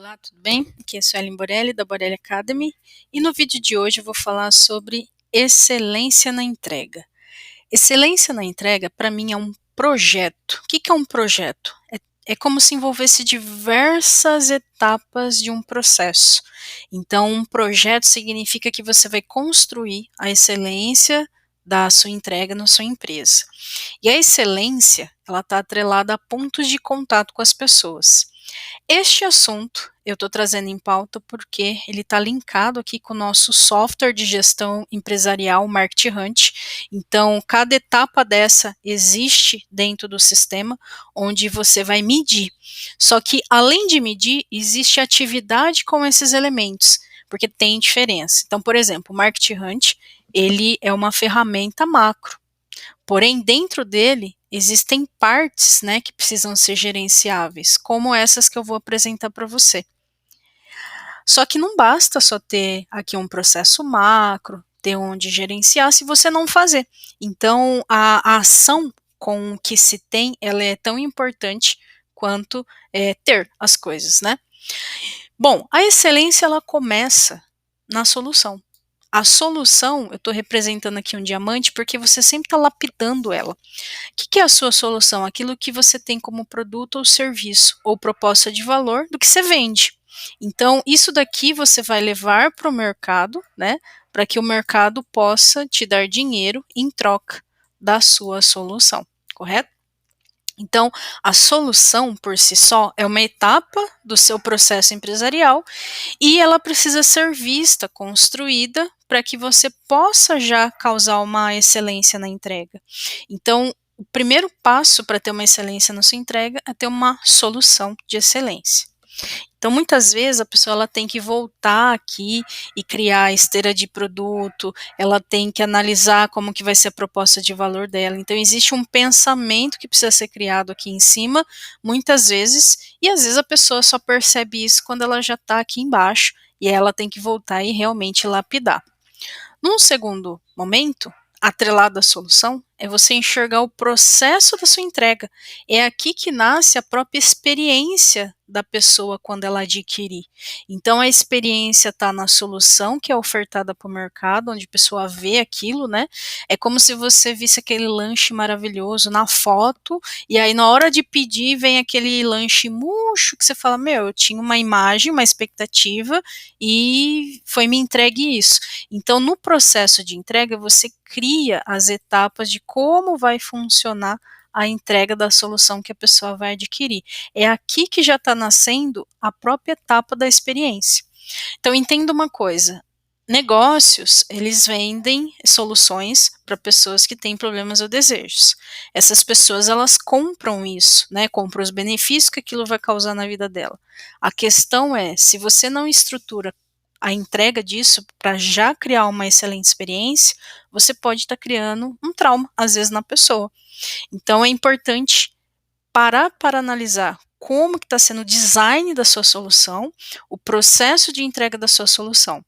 Olá, tudo bem? Aqui é a Suelen Borelli, da Borelli Academy, e no vídeo de hoje eu vou falar sobre excelência na entrega. Excelência na entrega, para mim, é um projeto. O que é um projeto? É como se envolvesse diversas etapas de um processo. Então, um projeto significa que você vai construir a excelência da sua entrega na sua empresa. E a excelência, ela está atrelada a pontos de contato com as pessoas. Este assunto eu estou trazendo em pauta porque ele está linkado aqui com o nosso software de gestão empresarial, Market Hunt. Então, cada etapa dessa existe dentro do sistema, onde você vai medir. Só que, além de medir, existe atividade com esses elementos, porque tem diferença. Então, por exemplo, o Market Hunt, ele é uma ferramenta macro. Porém, dentro dele existem partes, né, que precisam ser gerenciáveis, como essas que eu vou apresentar para você. Só que não basta só ter aqui um processo macro, ter onde gerenciar, se você não fazer. Então, a ação com o que se tem, ela é tão importante quanto ter as coisas, né? Bom, a excelência ela começa na solução. A solução, eu estou representando aqui um diamante porque você sempre está lapidando ela. O que é a sua solução? Aquilo que você tem como produto ou serviço, ou proposta de valor do que você vende. Então, isso daqui você vai levar para o mercado, né? Para que o mercado possa te dar dinheiro em troca da sua solução, correto? Então, a solução por si só é uma etapa do seu processo empresarial e ela precisa ser vista, construída, para que você possa já causar uma excelência na entrega. Então, o primeiro passo para ter uma excelência na sua entrega é ter uma solução de excelência. Então, muitas vezes a pessoa ela tem que voltar aqui e criar a esteira de produto, ela tem que analisar como que vai ser a proposta de valor dela. Então, existe um pensamento que precisa ser criado aqui em cima, muitas vezes, e às vezes a pessoa só percebe isso quando ela já está aqui embaixo, e ela tem que voltar e realmente lapidar. Num segundo momento, atrelado à solução, é você enxergar o processo da sua entrega. É aqui que nasce a própria experiência da pessoa quando ela adquirir. Então, a experiência está na solução que é ofertada para o mercado, onde a pessoa vê aquilo, né? É como se você visse aquele lanche maravilhoso na foto, e aí na hora de pedir vem aquele lanche murcho que você fala, meu, eu tinha uma imagem, uma expectativa, e foi me entregue isso. Então, no processo de entrega, você cria as etapas de como vai funcionar a entrega da solução que a pessoa vai adquirir. É aqui que já está nascendo a própria etapa da experiência. Então, entenda uma coisa. Negócios, eles vendem soluções para pessoas que têm problemas ou desejos. Essas pessoas, elas compram isso, né? Compram os benefícios que aquilo vai causar na vida dela. A questão é, se você não estrutura a entrega disso para já criar uma excelente experiência, você pode estar criando um trauma, às vezes, na pessoa. Então, é importante parar para analisar como que está sendo o design da sua solução, o processo de entrega da sua solução.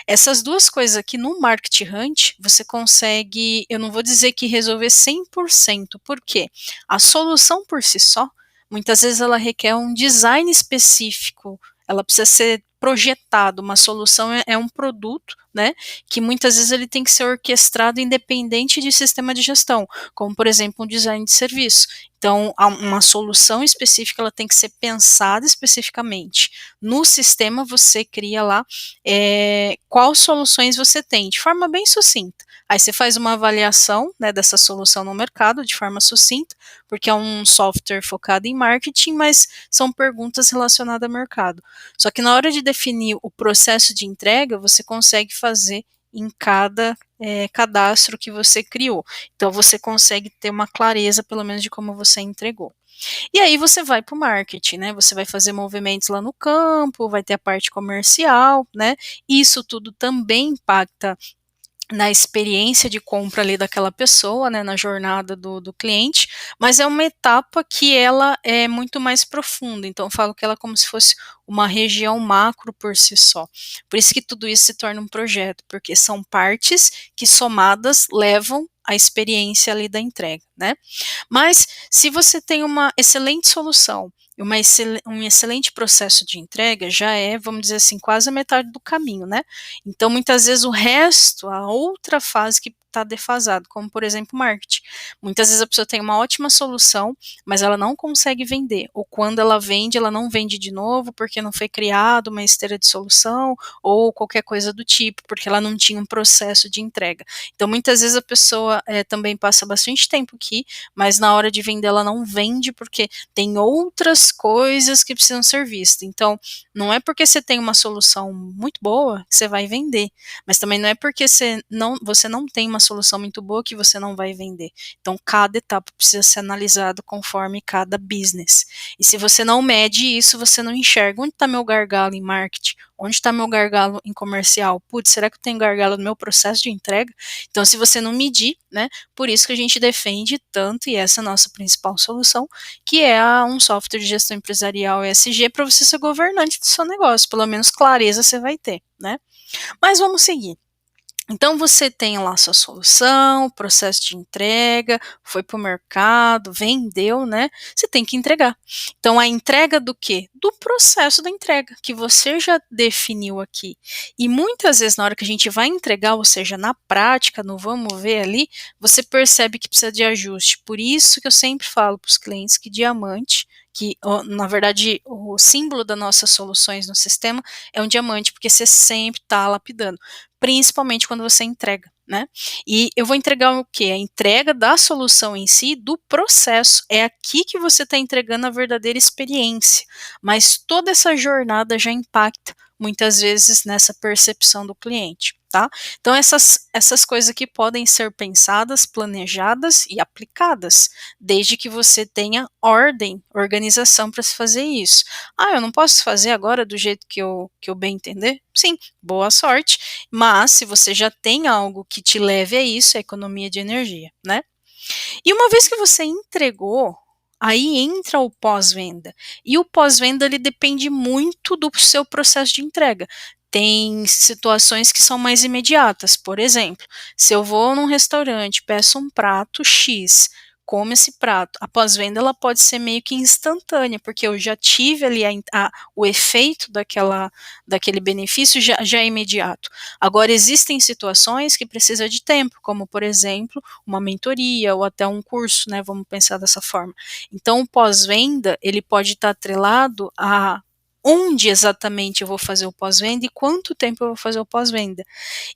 Essas duas coisas aqui no Market Hunt, você consegue, eu não vou dizer que resolver 100%, porque a solução por si só, muitas vezes ela requer um design específico, ela precisa ser projetado, uma solução é um produto, né, que muitas vezes ele tem que ser orquestrado independente de sistema de gestão, como por exemplo um design de serviço. Então, uma solução específica ela tem que ser pensada especificamente. No sistema você cria lá quais soluções você tem, de forma bem sucinta. Aí você faz uma avaliação, né, dessa solução no mercado de forma sucinta, porque é um software focado em marketing, mas são perguntas relacionadas ao mercado. Só que na hora de definir o processo de entrega, você consegue fazer em cada cadastro que você criou. Então, você consegue ter uma clareza, pelo menos, de como você entregou. E aí você vai para o marketing, né? Você vai fazer movimentos lá no campo, vai ter a parte comercial, né? Isso tudo também impacta na experiência de compra ali daquela pessoa, né, na jornada do cliente, mas é uma etapa que ela é muito mais profunda, então eu falo que ela é como se fosse uma região macro por si só. Por isso que tudo isso se torna um projeto, porque são partes que somadas levam a experiência ali da entrega, né? Mas se você tem uma excelente solução um excelente processo de entrega já é, vamos dizer assim, quase a metade do caminho, né? Então, muitas vezes o resto, a outra fase que está defasado, como por exemplo marketing. Muitas vezes a pessoa tem uma ótima solução, mas ela não consegue vender, ou quando ela não vende de novo porque não foi criado uma esteira de solução ou qualquer coisa do tipo, porque ela não tinha um processo de entrega. Então, muitas vezes a pessoa também passa bastante tempo aqui, mas na hora de vender ela não vende porque tem outras coisas que precisam ser vistas. Então, não é porque você tem uma solução muito boa que você vai vender, mas também não é porque você não tem uma solução muito boa que você não vai vender. Então, cada etapa precisa ser analisada conforme cada business. E se você não mede isso, você não enxerga onde está meu gargalo em marketing, onde está meu gargalo em comercial. Putz, será que eu tenho gargalo no meu processo de entrega? Então, se você não medir, né, por isso que a gente defende tanto, e essa é a nossa principal solução, que é um software de gestão empresarial ESG para você ser governante do seu negócio, pelo menos clareza você vai ter, né? Mas vamos seguir. Então você tem lá a sua solução, processo de entrega, foi para o mercado, vendeu, né? Você tem que entregar. Então a entrega do quê? Do processo da entrega, que você já definiu aqui. E muitas vezes na hora que a gente vai entregar, ou seja, na prática, no vamos ver ali, você percebe que precisa de ajuste. Por isso que eu sempre falo para os clientes que diamante, que na verdade o símbolo das nossas soluções no sistema é um diamante, porque você sempre está lapidando, principalmente quando você entrega, né? E eu vou entregar o quê? A entrega da solução em si, do processo. É aqui que você está entregando a verdadeira experiência. Mas toda essa jornada já impacta muitas vezes nessa percepção do cliente, tá? Então essas coisas aqui podem ser pensadas, planejadas e aplicadas, desde que você tenha ordem, organização para se fazer isso. Ah, eu não posso fazer agora do jeito que eu bem entender? Sim, boa sorte, mas se você já tem algo que te leve a isso, é economia de energia, né? E uma vez que você entregou, aí entra o pós-venda. E o pós-venda ele depende muito do seu processo de entrega. Tem situações que são mais imediatas. Por exemplo, se eu vou num restaurante, peço um prato X, como esse prato, a pós-venda ela pode ser meio que instantânea, porque eu já tive ali o efeito daquele benefício já é imediato. Agora, existem situações que precisa de tempo, como, por exemplo, uma mentoria ou até um curso, né? Vamos pensar dessa forma. Então, o pós-venda, ele pode estar atrelado a onde exatamente eu vou fazer o pós-venda e quanto tempo eu vou fazer o pós-venda.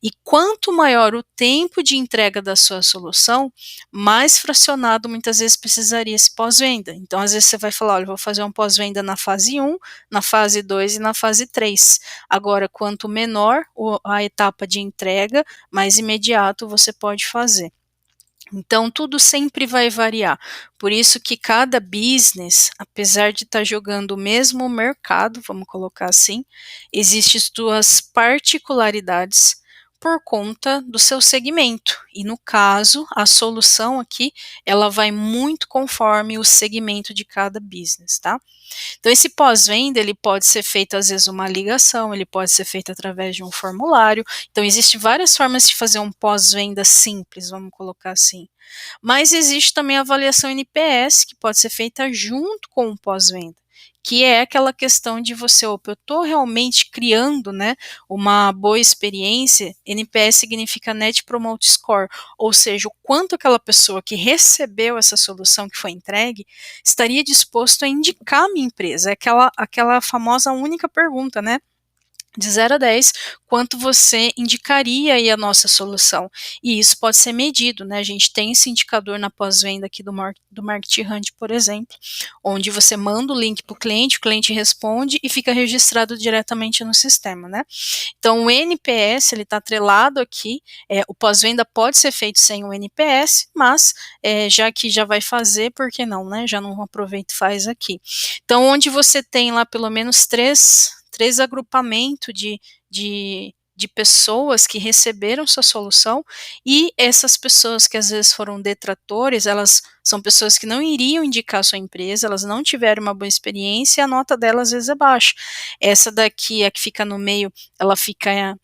E quanto maior o tempo de entrega da sua solução, mais fracionado muitas vezes precisaria esse pós-venda. Então, às vezes você vai falar, olha, eu vou fazer um pós-venda na fase 1, na fase 2 e na fase 3. Agora, quanto menor a etapa de entrega, mais imediato você pode fazer. Então, tudo sempre vai variar. Por isso que cada business, apesar de estar jogando o mesmo mercado, vamos colocar assim, existem suas particularidades por conta do seu segmento. E no caso, a solução aqui, ela vai muito conforme o segmento de cada business, tá? Então, esse pós-venda, ele pode ser feito, às vezes, uma ligação, ele pode ser feito através de um formulário. Então, existem várias formas de fazer um pós-venda simples, vamos colocar assim. Mas existe também a avaliação NPS, que pode ser feita junto com o pós-venda, que é aquela questão de você, opa, eu estou realmente criando, né, uma boa experiência. NPS significa Net Promote Score, ou seja, o quanto aquela pessoa que recebeu essa solução que foi entregue estaria disposto a indicar a minha empresa. É aquela famosa única pergunta, né? De 0 a 10, quanto você indicaria aí a nossa solução? E isso pode ser medido, né? A gente tem esse indicador na pós-venda aqui do Market Hunt, por exemplo, onde você manda o link para o cliente responde e fica registrado diretamente no sistema, né? Então, o NPS, ele está atrelado aqui, o pós-venda pode ser feito sem o NPS, mas já que já vai fazer, por que não, né? Já não aproveita e faz aqui. Então, onde você tem lá pelo menos três agrupamentos de pessoas que receberam sua solução, e essas pessoas que às vezes foram detratores, elas São pessoas que não iriam indicar a sua empresa, elas não tiveram uma boa experiência e a nota delas às vezes é baixa. Essa daqui, a que fica no meio, ela fica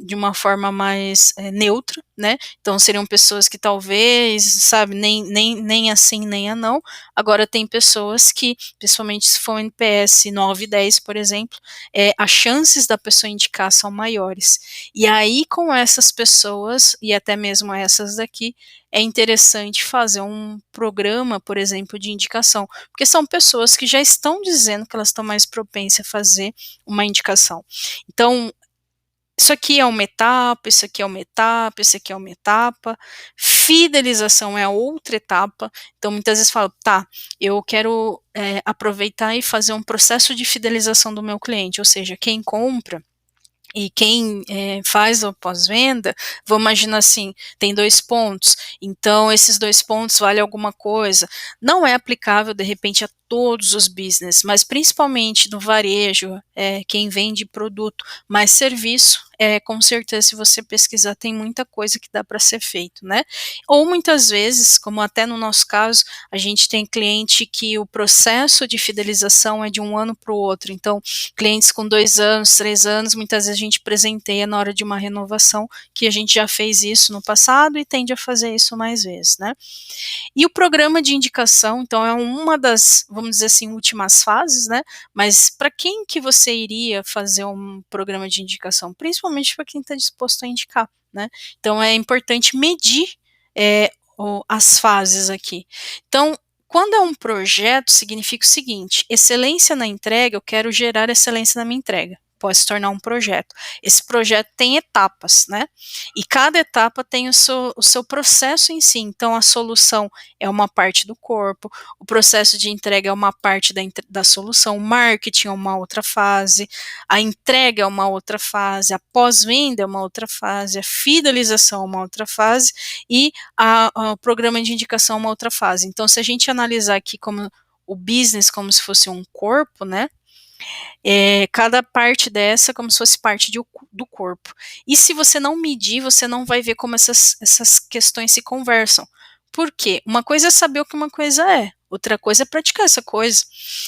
de uma forma mais neutra, né? Então seriam pessoas que talvez, sabe, nem assim, nem a não. Agora tem pessoas que, principalmente se for um NPS 9, 10, por exemplo, as chances da pessoa indicar são maiores. E aí, com essas pessoas, e até mesmo essas daqui, é interessante fazer um programa, por exemplo, de indicação, porque são pessoas que já estão dizendo que elas estão mais propensas a fazer uma indicação. Então, isso aqui é uma etapa, isso aqui é uma etapa, isso aqui é uma etapa. Fidelização é a outra etapa. Então, muitas vezes falo, tá, eu quero aproveitar e fazer um processo de fidelização do meu cliente, ou seja, quem compra e quem faz o pós-venda, vamos imaginar assim, tem 2 pontos, então esses 2 pontos valem alguma coisa. Não é aplicável, de repente, a todos os business, mas principalmente no varejo, quem vende produto mais serviço, com certeza, se você pesquisar, tem muita coisa que dá para ser feito, né? Ou muitas vezes, como até no nosso caso, a gente tem cliente que o processo de fidelização é de um ano para o outro, então clientes com 2 anos, 3 anos, muitas vezes a gente presenteia na hora de uma renovação, que a gente já fez isso no passado e tende a fazer isso mais vezes, né? E o programa de indicação, então, é uma das, vamos dizer assim, últimas fases, né? Mas para quem que você iria fazer um programa de indicação? Principalmente para quem está disposto a indicar, né? Então, é importante medir as fases aqui. Então, quando é um projeto, significa o seguinte: excelência na entrega, eu quero gerar excelência na minha entrega. Pode se tornar um projeto. Esse projeto tem etapas, né? E cada etapa tem o seu processo em si. Então, a solução é uma parte do corpo, o processo de entrega é uma parte da solução, o marketing é uma outra fase, a entrega é uma outra fase, a pós-venda é uma outra fase, a fidelização é uma outra fase e o programa de indicação é uma outra fase. Então, se a gente analisar aqui como o business como se fosse um corpo, né? Cada parte dessa é como se fosse parte do corpo. E se você não medir, você não vai ver como essas questões se conversam. Por quê? Uma coisa é saber o que uma coisa é, outra coisa é praticar essa coisa.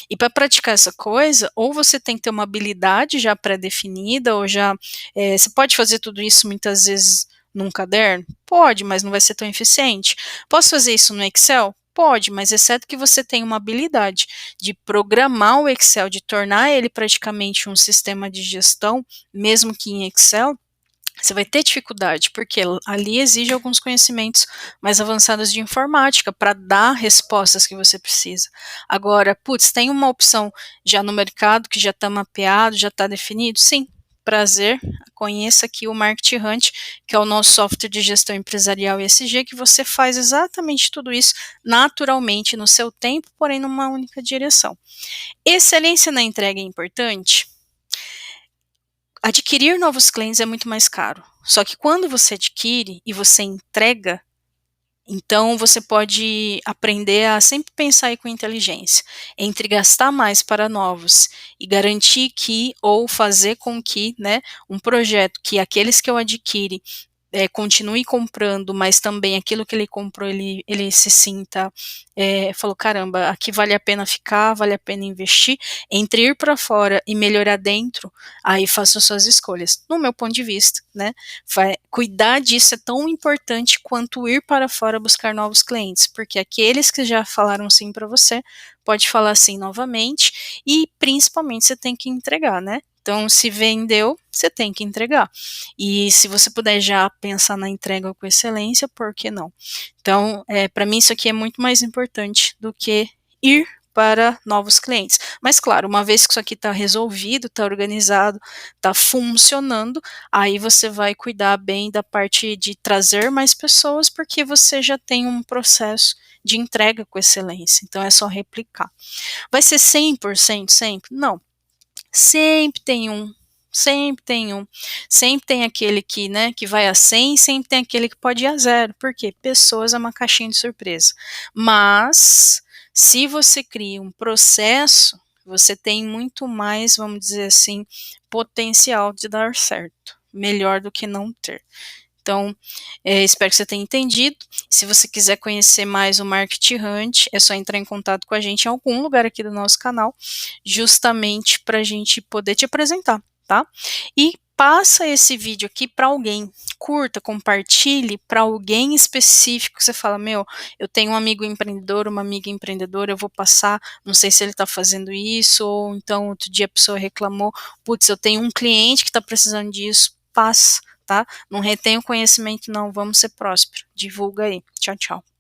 E para praticar essa coisa, ou você tem que ter uma habilidade já pré-definida, ou já. Você pode fazer tudo isso muitas vezes num caderno? Pode, mas não vai ser tão eficiente. Posso fazer isso no Excel? Pode, mas exceto que você tenha uma habilidade de programar o Excel, de tornar ele praticamente um sistema de gestão, mesmo que em Excel, você vai ter dificuldade, porque ali exige alguns conhecimentos mais avançados de informática para dar respostas que você precisa. Agora, putz, tem uma opção já no mercado que já está mapeado, já está definido? Sim. Prazer, conheça aqui o Market Hunt, que é o nosso software de gestão empresarial ESG, que você faz exatamente tudo isso naturalmente no seu tempo, porém numa única direção. Excelência na entrega é importante? Adquirir novos clientes é muito mais caro. Só que quando você adquire e você entrega, então você pode aprender a sempre pensar aí com inteligência, entre gastar mais para novos e garantir que, ou fazer com que, né, um projeto que aqueles que eu adquire continue comprando, mas também aquilo que ele comprou, ele se sinta, falou, caramba, aqui vale a pena ficar, vale a pena investir, entre ir para fora e melhorar dentro, aí faça suas escolhas, no meu ponto de vista, né, cuidar disso é tão importante quanto ir para fora buscar novos clientes, porque aqueles que já falaram sim para você, pode falar sim novamente, e principalmente você tem que entregar, né, então se vendeu, você tem que entregar. E se você puder já pensar na entrega com excelência, por que não? Então, para mim isso aqui é muito mais importante do que ir para novos clientes. Mas claro, uma vez que isso aqui está resolvido, está organizado, está funcionando, aí você vai cuidar bem da parte de trazer mais pessoas, porque você já tem um processo de entrega com excelência. Então é só replicar. Vai ser 100% sempre? Não. Sempre tem um, sempre tem um, sempre tem aquele que, né, que vai a 100, sempre tem aquele que pode ir a 0, porque pessoas é uma caixinha de surpresa. Mas, se você cria um processo, você tem muito mais, vamos dizer assim, potencial de dar certo, melhor do que não ter. Então, espero que você tenha entendido. Se você quiser conhecer mais o Market Hunt, é só entrar em contato com a gente em algum lugar aqui do nosso canal, justamente para a gente poder te apresentar, tá? E passa esse vídeo aqui para alguém, curta, compartilhe para alguém específico que você fala, meu, eu tenho um amigo empreendedor, uma amiga empreendedora, eu vou passar, não sei se ele está fazendo isso, ou então outro dia a pessoa reclamou, putz, eu tenho um cliente que está precisando disso, passa, tá? Não retém o conhecimento não, vamos ser prósperos. Divulga aí. Tchau, tchau.